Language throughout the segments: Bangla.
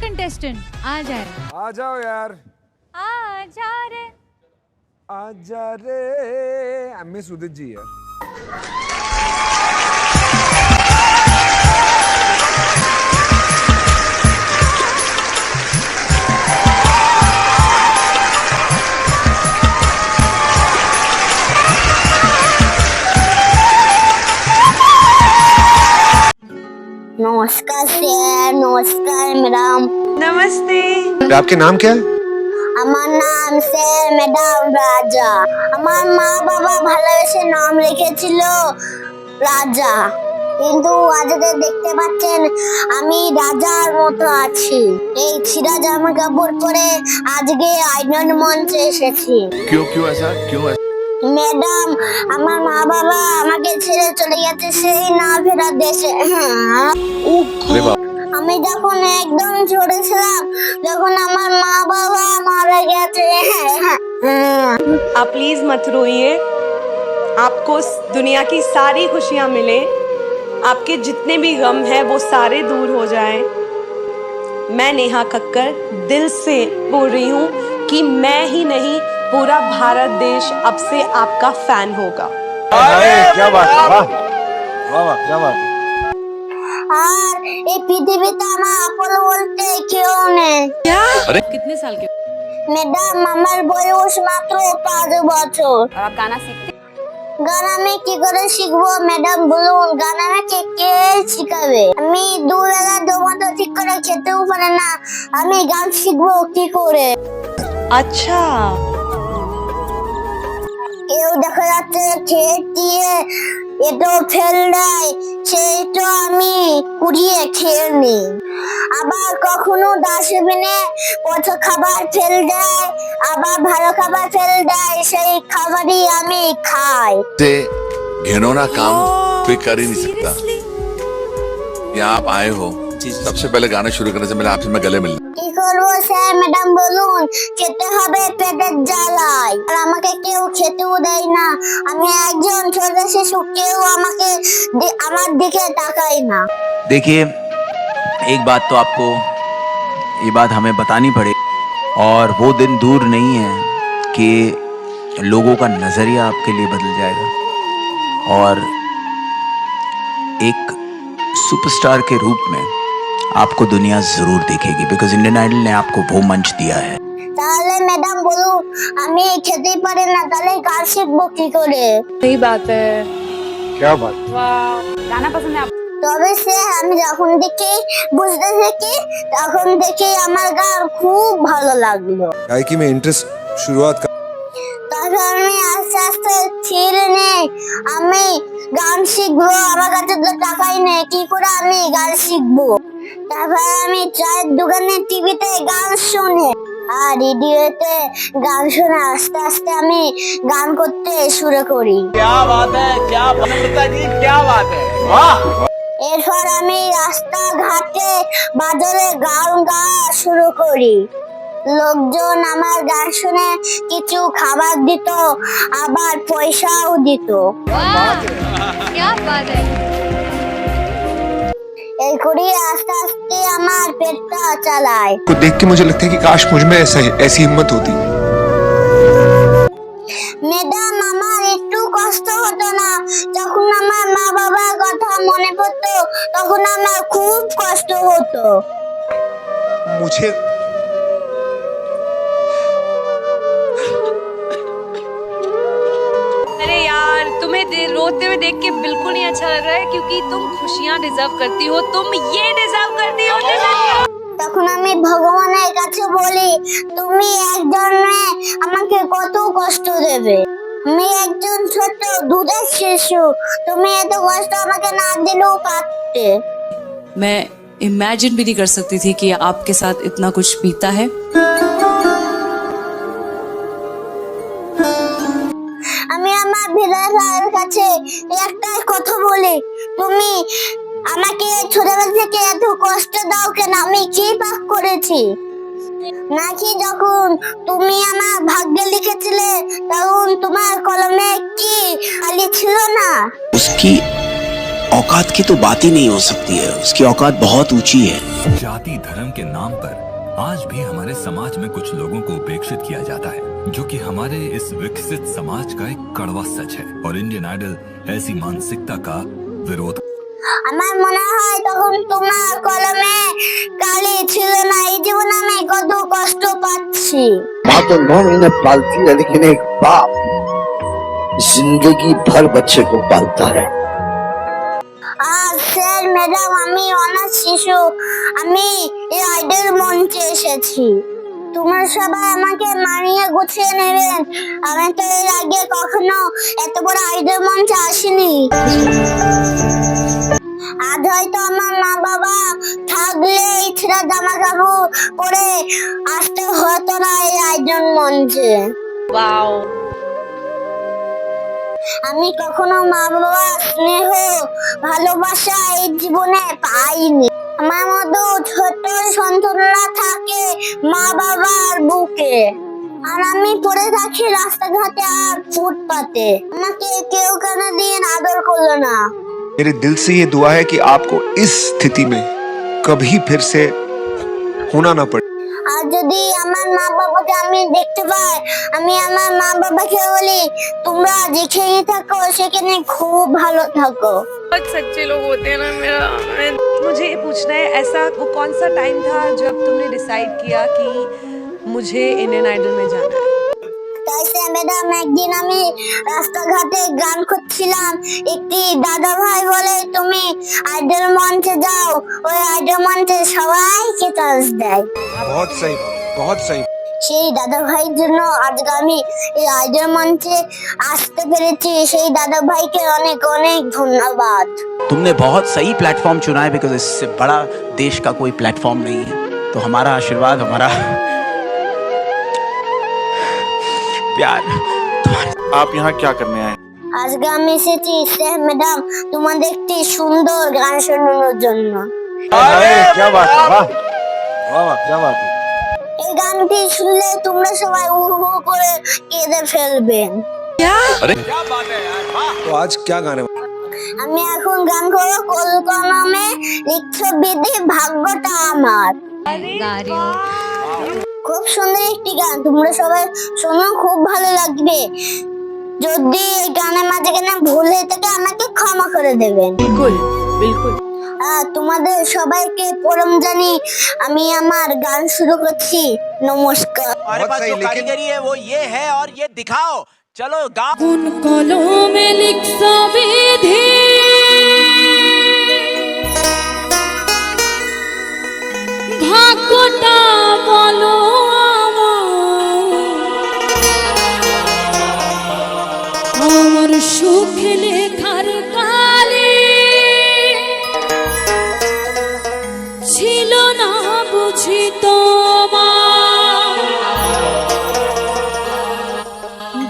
कंटेस्टेंट आ जाए। आ जाओ यार, आ जा रे। आ जा रे। एमएस उदित जी यार। नमस्कार স্যার, নমস্কার ম্যাডাম। नमस्ते। आपके नाम क्या है? আমার নাম স্যার ম্যাডাম রাজা। আমার মা বাবা ভালোবেসে নাম রেখেছিল রাজা, কিন্তু আজকে দেখতে পাচ্ছেন আমি রাজার মতো আছি। এই ছিঁড়া জামা কাপড় পরে আজকে আইনন মঞ্চে এসেছি। क्यों क्यों ऐसा क्यों ऐसा? ম্যাডাম, আমার মা বাবা আমাকে ছেড়ে চলে গেছে সেই না ফেরার দেশে। अरे बाप আমি যখন একদম ছোট ছিলাম তখন আমার মা বাবা মারা গেছে। आप प्लीज मत रोइए। आपको दुनिया की सारी खुशियां मिले, आपके जितने भी गम है वो सारे दूर हो जाएं। मैं नेहा कक्कर दिल से बोल रही हूँ कि मैं ही नहीं पूरा भारत देश अब से आपका फैन होगा। क्या बात है, वाह वाह वाह, क्या बात है। আর এই পৃথিবীতে আমার আপন বলতে কেউ নেই। कितने साल के? ম্যাডাম, আমার বয়স মাত্র 5 বছর। आप गाना सीखते? গান আমি কি করে শিখবো ম্যাডাম বলুন? গান আমাকে কে শিখাবে? আমি দুবেলা দুমতো ঠিক করে খেতেও পারে না, আমি গান শিখবো কি করে? अच्छा, কেউ দেখা যাচ্ছে খেয়ে দিয়ে এটো ফেল দেয়, সেই তো আমি কুড়িয়ে খেয়ে নিই। আবার কখনো ডাস্টবিনে পচা খাবার ফেল দেয়, আবার ভালো খাবার ফেল দেয়, সেই খাবারই আমি খাই। से घिनौना काम कोई कर ही नहीं सकता। यहाँ आप आए हो, सबसे पहले गाना शुरू करने से पहले आपसे मैं गले मिलना। কি করবো স্যার ম্যাডাম বলুন? খেতে হবে পেটের জ্বালায়, আর আমাকে কেউ খেতেও দেয় না। আমি একজন ছোট শিশু, কেউ আমাকে আমার দিকে তাকায় না। देखिए, एक बात तो आपको ये बात हमें बतानी पड़ेगी, और वो दिन दूर नहीं है कि लोगों का नज़रिया आपके लिए बदल जाएगा और एक सुपरस्टार के रूप में आपको दुनिया ज़रूर देखेगी, बिकॉज इंडियन आइडल ने आपको वो मंच दिया है। তাহলে ম্যাডাম বলুন, আমি খেতেই পারি না, তাহলে গান শিখবো কি করে? सही बात है। क्या बात। गाना पसंद है आपको? তবে সে আমি যখন দেখি বুঝতে থাকি, তখন দেখি আমার গান খুব ভালো লাগলো। गायकी में इंटरेस्ट शुरुआत का তখন আমি আস্তে আস্তে ছেড়ে নেই, আমি গান শিখবো। আমার কাছে তো টাকাই নেই, কি করে আমি গান শিখবো? তারপর আমি চায়ের দোকানে টিভিতে গান শুনি আর রেডিওতে গান শুনে আস্তে আস্তে আমি গান করতে শুরু করি। এরপর আমি রাস্তাঘাটে বাজারে গান গাওয়া শুরু করি। লোকজন আমার গান শুনে কিছু খাবার দিত, আবার পয়সাও দিত। वाह, क्या बात है। এই করে আস্তে আস্তে আমার পেটটা চালায়। को देख के मुझे लगता है कि काश मुझ में ऐसी हिम्मत होती। ম্যাডাম, আমার একটু কষ্ট হতো না। যখন আমার মা বাবার কথা মনে পড়তো তখন আমার খুব কষ্ট হতো। मुझे अरे यार, तुम्हें रोते हुए देख के बिल्कुल नहीं अच्छा लग रहा है, क्योंकि तुम खुशियां डिजर्व करती हो, तुम ये डिजर्व करती हो। তখন আমি ভগবানের কাছে বলি, তুমি একজন মেয়ে আমাকে কত কষ্ট দেবে? আমি একজন ছোট দুধের শিশু, তুমি এত কষ্ট আমাকে না দিলেও পারতে। मैं इमेजिन भी नहीं कर सकती थी कि आपके साथ इतना कुछ बीता है। আমি আমার বিধাতার কাছে একটাই কথা বলি, তুমি আমাকে ছোটবেলা থেকে এত কষ্ট দাও কেন? আমি কি পাপ করেছি? নাকি যখন তুমি আমার ভাগ্যে লিখেছিলে তখন তোমার কলমে কি খালি ছিল না? उसकी औकात की तो बात ही नहीं हो सकती है, उसकी औकात बहुत ऊंची है। जाति धर्म के नाम पर आज भी हमारे समाज में कुछ लोगों को उपेक्षित किया जाता है, जो कि हमारे इस विकसित समाज का एक कड़वा सच है। और इंडियन आइडल ऐसी मानसिकता का विरोध। আমার মনে হয় তখন তোমার কলমে কালি ছিল না, এই জীবনে আমি কত কষ্ট পাচ্ছি। माँ तो 9 महीने पालती है, लेकिन एक बाप जिंदगी भर बच्चे को पालता है। আর স্যার ম্যাডাম, আমি অনাথ শিশু, আমি এই আইডল মঞ্চে এসেছি। তোমরা সবাই আমাকে মানিয়ে গুছিয়ে নেবেন, আমি তো এর আগে কখনো এত বড় আইডল মঞ্চে আসিনি। আজ হয়তো আমার মা বাবা থাকলে এই ছেঁড়া জামা কাপড় পরে আসতে হতো না এই আয়োজন মঞ্চে। আমি কখনো মা বাবা স্নেহ ভালোবাসা এই জীবনে পাইনি। আমার মতো ছোট সন্তানরা থাকে মা বাবার বুকে, আর আমি পড়ে থাকি রাস্তাঘাটে আর ফুটপাতে। আমাকে কেউ কেন দিন আদর করলো না। मेरे दिल से ये दुआ है कि आपको इस स्थिति में कभी फिर से होना ना पड़े। আর যদি আমার মা বাবাকে আমি দেখতে পাই, আমি আমার মা বাবাকে বলি তোমরা যেখানে থাকো সেখানে খুব ভালো থাকো। मुझे ये पूछना है, ऐसा वो कौन सा टाइम था जब तुमने डिसाइड किया कि मुझे इंडियन आइडल में जाना है? তাই স্যার ম্যাডাম, একদিন আমি রাস্তাঘাটে গান করছিলাম, একটি দাদা ভাই বলে তুমি আইডল মঞ্চে যাও, ওই আইডল মঞ্চে সবাইকে চান্স দেয়। बहुत सही, बहुत सही। সেই দাদা ভাইয়ের জন্য আজকে আমি এই আইডল মঞ্চে আসতে পেরেছি। সেই দাদা ভাইকে অনেক অনেক ধন্যবাদ। तुमने बहुत सही प्लेटफॉर्म चुना है, बिकॉज इससे बड़ा देश का कोई प्लेटफॉर्म नहीं है। तो हमारा आशीर्वाद, हमारा प्यार। आप यहाँ क्या करने आए? আজকে আমি এসেছি স্যার ম্যাডাম তোমাদের একটি সুন্দর গান শোনানোর জন্য। अरे क्या बात है, वाह वाह वाह, क्या बात है। এই গানটি শুনলে তোমরা সবাই উহু করে কেঁদে ফেলবেন। तो आज क्या गाने? আমি এখন গান করবো কলকলমে লিখছো বিধি ভাগ্যটা আমার। খুব সুন্দর একটি গান, তোমরা সবাই শোনো, খুব ভালো লাগবে। যদি এই গানের মাঝখানে ভুল হয়ে থাকে আমাকে ক্ষমা করে দেবেন। बिल्कुल बिल्कुल। তোমাদের সবাইকে প্রণাম জানি আমি আমার গান শুরু করছি। নমস্কার। हमारे पास जो कारीगरी है वो ये है, और ये दिखाओ, चलो गाओ। কোন কলমে লিখছো বিধি ভাগ্যটা বলো আমার সুখ লেখার কালে ছিল না বুঝি তোমার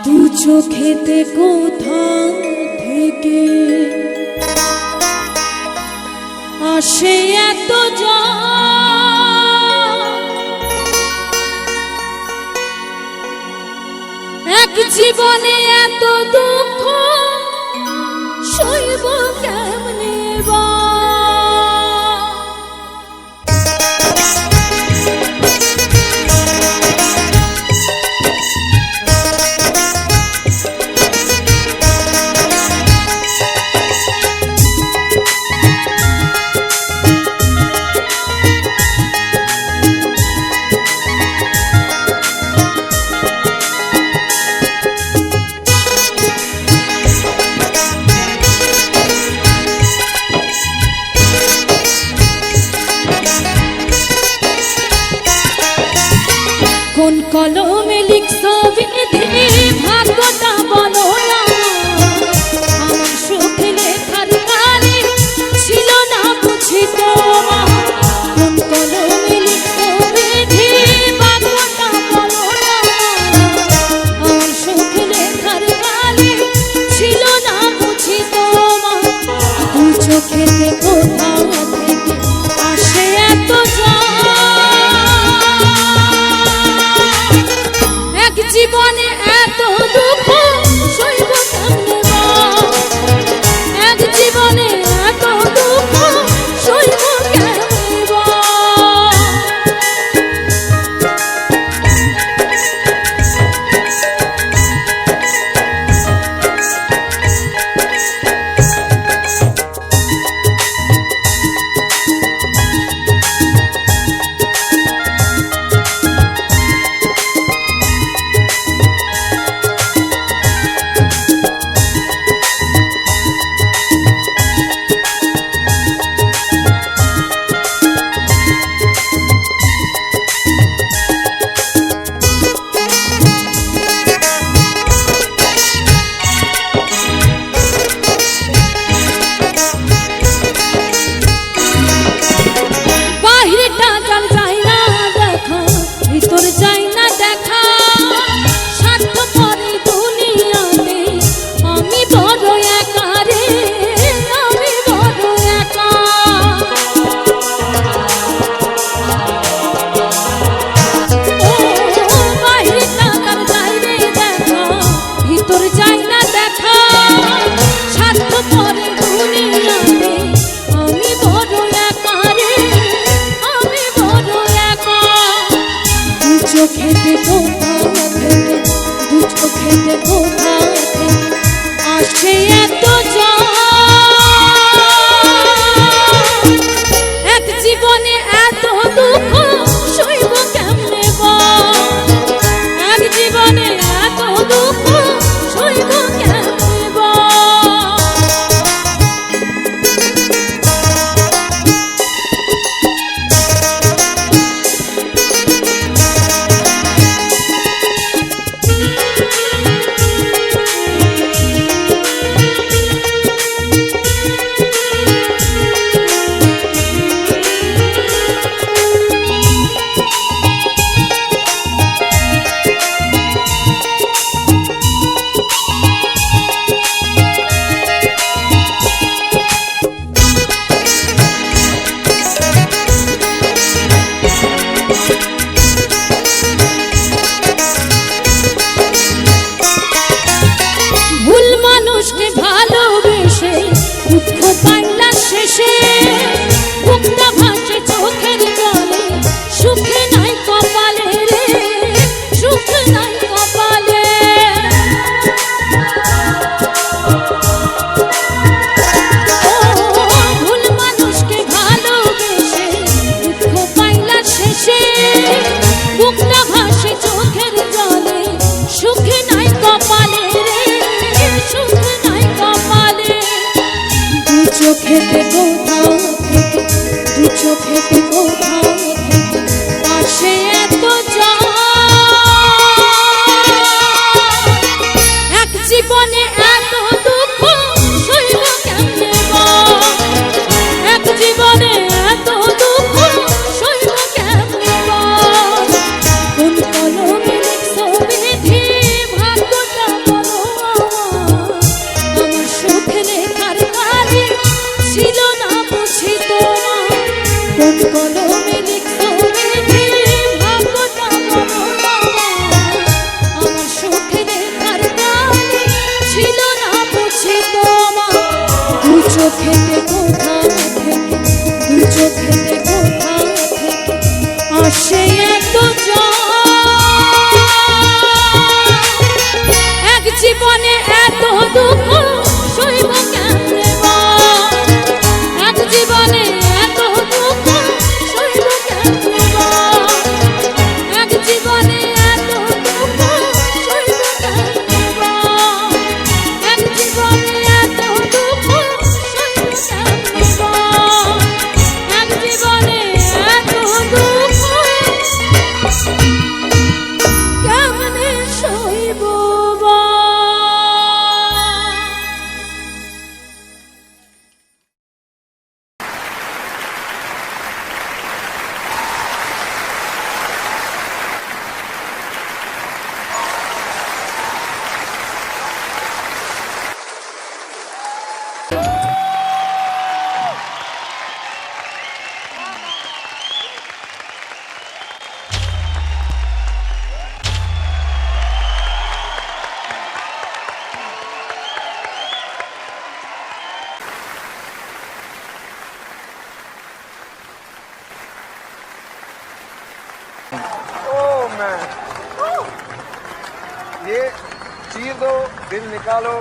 দু চোখেতে কোথা থেকে আসে এত এক জীবনে এত দুঃখ সইব কেমনে বা কোন কলমে লিখছো বিধি ভাগ্যটা বলো না আমার সুখ লেখার কালে ছিল না বুঝি তোমার কোন কলমে লিখছো বিধি ভাগ্যটা বলো না আমার সুখ লেখার কালে ছিল না বুঝি তোমার দু চোখেতে কোথাও থেকে আসে এত জীবনে এত দুঃখ সইব কেমনে বা এক জীবনে এত শেষে বুকটা ভাসে চোখের জলে সুখে নাই কপালে রে সুখ নাই কপালে ও ভুল মানুষকে ভালোবেসে দুঃখ পাইলা শেষে বুকটা ভাসে চোখের জলে সুখে নাই কপালে রে সুখ নাই কপালে দু চোখেতে কোথাও থেকে দু চোখেতে কোথাও থেকে পাশে এত জল এক জীবনে এত দুঃখ সইব কেমনে বল এক জীবনে এত দুঃখ সইব কেমনে বল কোন কলমে লিখছো বিধি ভাগ্যটা বলো আমার সুখ লেখার কালি ছিল না বুঝি তোমার কোন কলমে লিখছো বিধি ভাগ্যটা বলো আমার সুখ লেখার কালি ছিল না বুঝি তোমার দু চোখেতে কোথাও থেকে দু চোখেতে কোথাও থেকে আসে এত জল এক জীবনে এত দুঃখ সইব কেমনে বল এক জীবনে এত দুঃখ সইব কেমনে বল এক জীবনে এত দুঃখ সইব কেমনে বল এক জীবনে এত দুঃখ সইব কেমনে বল এক জীবনে এত দুঃখ কেমনে সইব বল ये चीर दो, दिल निकालो।